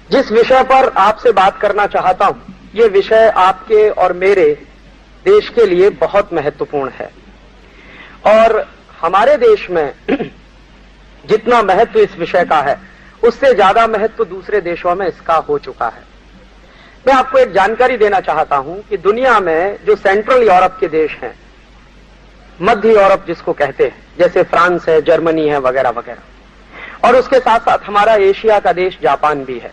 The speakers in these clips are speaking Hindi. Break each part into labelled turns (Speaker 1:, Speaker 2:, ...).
Speaker 1: जिस विषय पर आपसे बात करना चाहता हूं, ये विषय आपके और मेरे देश के लिए बहुत महत्वपूर्ण है और हमारे देश में जितना महत्व इस विषय का है उससे ज्यादा महत्व दूसरे देशों में इसका हो चुका है। मैं आपको एक जानकारी देना चाहता हूं कि दुनिया में जो सेंट्रल यूरोप के देश हैं, मध्य यूरोप जिसको कहते हैं, जैसे फ्रांस है, जर्मनी है, वगैरह वगैरह, और उसके साथ साथ हमारा एशिया का देश जापान भी है,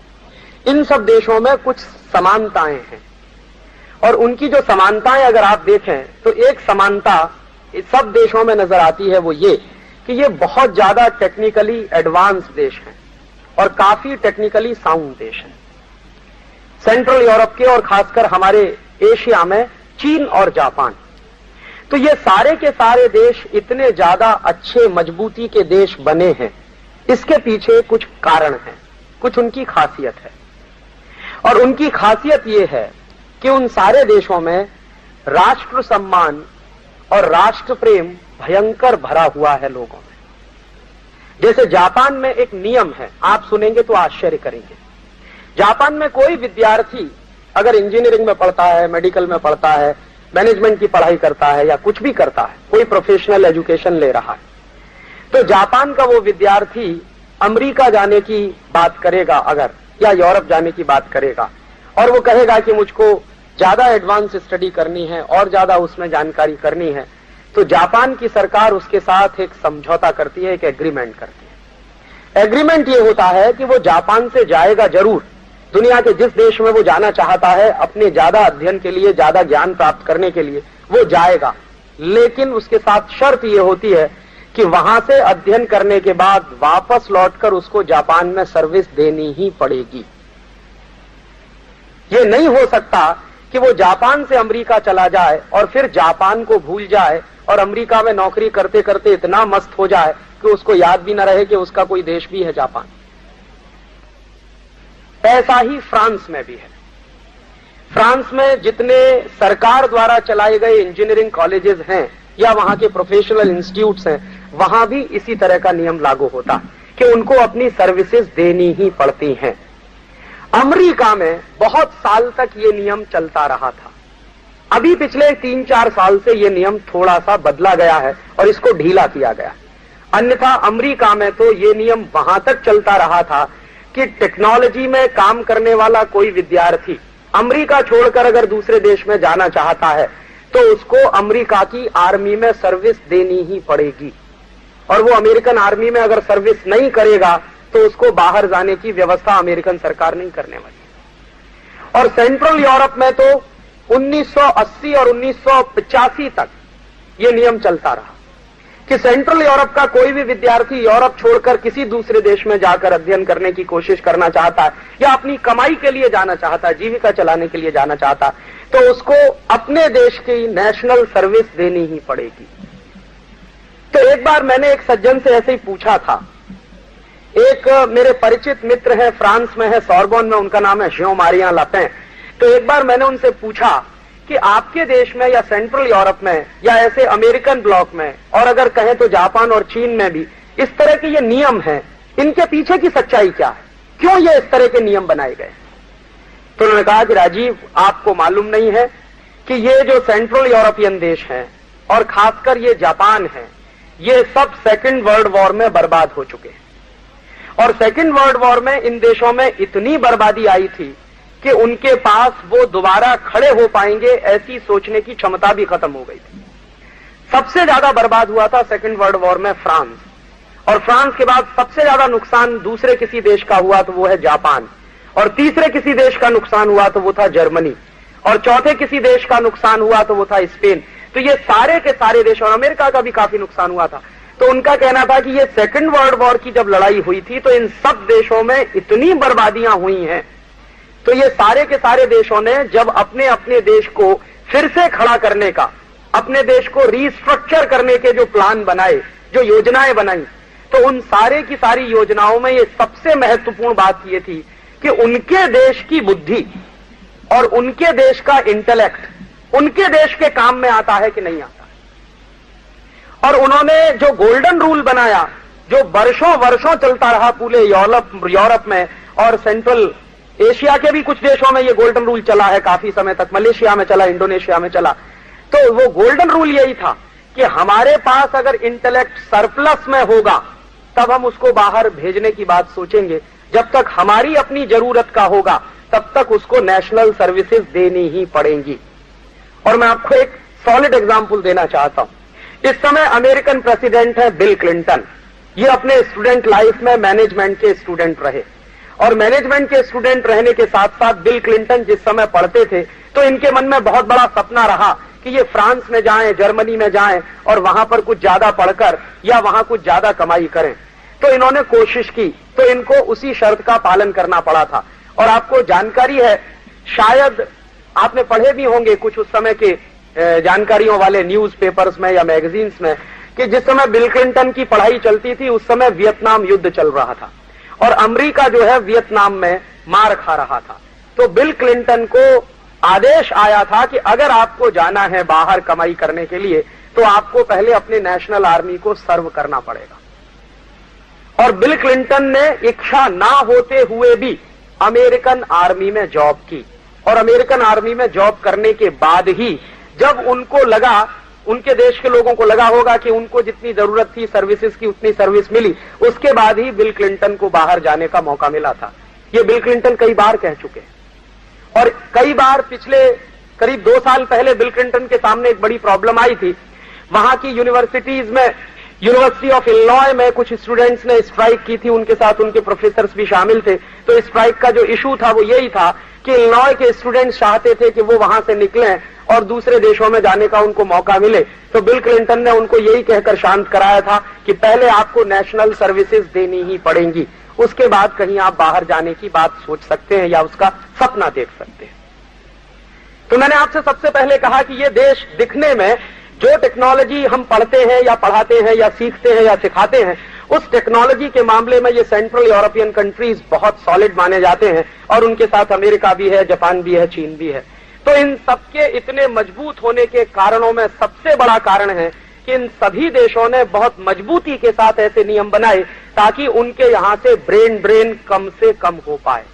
Speaker 1: इन सब देशों में कुछ समानताएं हैं और उनकी जो समानताएं अगर आप देखें तो एक समानता सब देशों में नजर आती है, वो ये कि ये बहुत ज्यादा टेक्निकली एडवांस देश हैं और काफी टेक्निकली साउंड देश हैं। सेंट्रल यूरोप के और खासकर हमारे एशिया में चीन और जापान, तो ये सारे के सारे देश इतने ज्यादा अच्छे मजबूती के देश बने हैं, इसके पीछे कुछ कारण हैं, कुछ उनकी खासियत है। और उनकी खासियत ये है कि उन सारे देशों में राष्ट्र सम्मान और राष्ट्र प्रेम भयंकर भरा हुआ है लोगों में। जैसे जापान में एक नियम है, आप सुनेंगे तो आश्चर्य करेंगे। जापान में कोई विद्यार्थी अगर इंजीनियरिंग में पढ़ता है, मेडिकल में पढ़ता है, मैनेजमेंट की पढ़ाई करता है या कुछ भी करता है, कोई प्रोफेशनल एजुकेशन ले रहा है, तो जापान का वो विद्यार्थी अमेरिका जाने की बात करेगा अगर, या यूरोप जाने की बात करेगा और वो कहेगा कि मुझको ज्यादा एडवांस स्टडी करनी है और ज्यादा उसमें जानकारी करनी है, तो जापान की सरकार उसके साथ एक समझौता करती है, एक एग्रीमेंट करती है। एग्रीमेंट ये होता है कि वो जापान से जाएगा जरूर, दुनिया के जिस देश में वो जाना चाहता है अपने ज्यादा अध्ययन के लिए, ज्यादा ज्ञान प्राप्त करने के लिए वो जाएगा, लेकिन उसके साथ शर्त ये होती है कि वहां से अध्ययन करने के बाद वापस लौटकर उसको जापान में सर्विस देनी ही पड़ेगी। ये नहीं हो सकता कि वो जापान से अमेरिका चला जाए और फिर जापान को भूल जाए और अमेरिका में नौकरी करते करते इतना मस्त हो जाए कि उसको याद भी न रहे कि उसका कोई देश भी है जापान। ऐसा ही फ्रांस में भी है। फ्रांस में जितने सरकार द्वारा चलाए गए इंजीनियरिंग कॉलेजेस हैं या वहां के प्रोफेशनल इंस्टीट्यूट्स हैं, वहां भी इसी तरह का नियम लागू होता है कि उनको अपनी सर्विसेज देनी ही पड़ती हैं। अमेरिका में बहुत साल तक ये नियम चलता रहा था। अभी पिछले 3-4 साल से ये नियम थोड़ा सा बदला गया है और इसको ढीला किया गया। अन्यथा अमेरिका में तो ये नियम वहां तक चलता रहा था कि टेक्नोलॉजी में काम करने वाला कोई विद्यार्थी अमेरिका छोड़कर अगर दूसरे देश में जाना चाहता है तो उसको अमेरिका की आर्मी में सर्विस देनी ही पड़ेगी और वो अमेरिकन आर्मी में अगर सर्विस नहीं करेगा तो उसको बाहर जाने की व्यवस्था अमेरिकन सरकार नहीं करने वाली। और सेंट्रल यूरोप में तो 1980 और 1985 तक ये नियम चलता रहा कि सेंट्रल यूरोप का कोई भी विद्यार्थी यूरोप छोड़कर किसी दूसरे देश में जाकर अध्ययन करने की कोशिश करना चाहता है या अपनी कमाई के लिए जाना चाहता है, जीविका चलाने के लिए जाना चाहता है, तो उसको अपने देश की नेशनल सर्विस देनी ही पड़ेगी। तो एक बार मैंने एक सज्जन से ऐसे ही पूछा था, एक मेरे परिचित मित्र है, फ्रांस में है, सोरबोन में, उनका नाम है जेan-माrie ले पेन। तो एक बार मैंने उनसे पूछा कि आपके देश में या सेंट्रल यूरोप में या ऐसे अमेरिकन ब्लॉक में और अगर कहें तो जापान और चीन में भी इस तरह के ये नियम हैं, इनके पीछे की सच्चाई क्या है, क्यों ये इस तरह के नियम बनाए गए? तो उन्होंने कहा कि राजीव, आपको मालूम नहीं है कि ये जो सेंट्रल यूरोपियन देश हैं और खासकर ये जापान है, ये सब सेकेंड वर्ल्ड वॉर में बर्बाद हो चुके हैं और सेकेंड वर्ल्ड वॉर में इन देशों में इतनी बर्बादी आई थी कि उनके पास वो दोबारा खड़े हो पाएंगे ऐसी सोचने की क्षमता भी खत्म हो गई थी। सबसे ज्यादा बर्बाद हुआ था सेकेंड वर्ल्ड वॉर में फ्रांस, और फ्रांस के बाद सबसे ज्यादा नुकसान दूसरे किसी देश का हुआ तो वो है जापान, और तीसरे किसी देश का नुकसान हुआ तो वो था जर्मनी, और चौथे किसी देश का नुकसान हुआ तो वो था स्पेन। तो ये सारे के सारे देश, और अमेरिका का भी काफी नुकसान हुआ था। तो उनका कहना था कि ये सेकेंड वर्ल्ड वॉर की जब लड़ाई हुई थी तो इन सब देशों में इतनी बर्बादियां हुई हैं, तो ये सारे के सारे देशों ने जब अपने अपने देश को फिर से खड़ा करने का, अपने देश को रिस्ट्रक्चर करने के जो प्लान बनाए, जो योजनाएं बनाई, तो उन सारे की सारी योजनाओं में ये सबसे महत्वपूर्ण बात ये थी कि उनके देश की बुद्धि और उनके देश का इंटेलेक्ट उनके देश के काम में आता है कि नहीं आता। और उन्होंने जो गोल्डन रूल बनाया, जो वर्षों वर्षों चलता रहा पूरे यूरोप में और सेंट्रल एशिया के भी कुछ देशों में ये गोल्डन रूल चला है काफी समय तक, मलेशिया में चला, इंडोनेशिया में चला। तो वो गोल्डन रूल यही था कि हमारे पास अगर इंटेलेक्ट सरप्लस में होगा तब हम उसको बाहर भेजने की बात सोचेंगे, जब तक हमारी अपनी जरूरत का होगा तब तक उसको नेशनल सर्विसेज देनी ही पड़ेंगी। और मैं आपको एक सॉलिड एग्जांपल देना चाहता हूं। इस समय अमेरिकन प्रेसिडेंट है बिल क्लिंटन। ये अपने स्टूडेंट लाइफ में मैनेजमेंट के स्टूडेंट रहे, और मैनेजमेंट के स्टूडेंट रहने के साथ साथ बिल क्लिंटन जिस समय पढ़ते थे तो इनके मन में बहुत बड़ा सपना रहा कि ये फ्रांस में जाएं, जर्मनी में जाएं और वहां पर कुछ ज्यादा पढ़कर या वहां कुछ ज्यादा कमाई करें। तो इन्होंने कोशिश की, तो इनको उसी शर्त का पालन करना पड़ा था। और आपको जानकारी है, शायद आपने पढ़े भी होंगे कुछ उस समय के जानकारियों वाले न्यूज़पेपर्स में या मैगजीन्स में, कि जिस समय बिल क्लिंटन की पढ़ाई चलती थी उस समय वियतनाम युद्ध चल रहा था और अमेरिका जो है वियतनाम में मार खा रहा था। तो बिल क्लिंटन को आदेश आया था कि अगर आपको जाना है बाहर कमाई करने के लिए तो आपको पहले अपने नेशनल आर्मी को सर्व करना पड़ेगा। और बिल क्लिंटन ने इच्छा ना होते हुए भी अमेरिकन आर्मी में जॉब की, और अमेरिकन आर्मी में जॉब करने के बाद ही जब उनको लगा, उनके देश के लोगों को लगा होगा कि उनको जितनी जरूरत थी सर्विसेज की उतनी सर्विस मिली, उसके बाद ही बिल क्लिंटन को बाहर जाने का मौका मिला था। ये बिल क्लिंटन कई बार कह चुके हैं। और कई बार पिछले करीब 2 साल पहले बिल क्लिंटन के सामने एक बड़ी प्रॉब्लम आई थी। वहां की यूनिवर्सिटीज में, यूनिवर्सिटी ऑफ इलिनॉय में कुछ स्टूडेंट्स ने स्ट्राइक की थी, उनके साथ उनके प्रोफेसर्स भी शामिल थे। तो स्ट्राइक का जो इशू था वो यही था कि इलिनॉय के स्टूडेंट्स चाहते थे कि वो वहां से निकलें और दूसरे देशों में जाने का उनको मौका मिले। तो बिल क्लिंटन ने उनको यही कहकर शांत कराया था कि पहले आपको नेशनल सर्विसेज देनी ही पड़ेंगी, उसके बाद कहीं आप बाहर जाने की बात सोच सकते हैं या उसका सपना देख सकते हैं। तो मैंने आपसे सबसे पहले कहा कि ये देश दिखने में जो टेक्नोलॉजी हम पढ़ते हैं या पढ़ाते हैं या सीखते हैं या सिखाते हैं, उस टेक्नोलॉजी के मामले में ये सेंट्रल यूरोपियन कंट्रीज बहुत सॉलिड माने जाते हैं, और उनके साथ अमेरिका भी है, जापान भी है, चीन भी है। तो इन सबके इतने मजबूत होने के कारणों में सबसे बड़ा कारण है कि इन सभी देशों ने बहुत मजबूती के साथ ऐसे नियम बनाए ताकि उनके यहां से ब्रेन कम से कम हो पाए।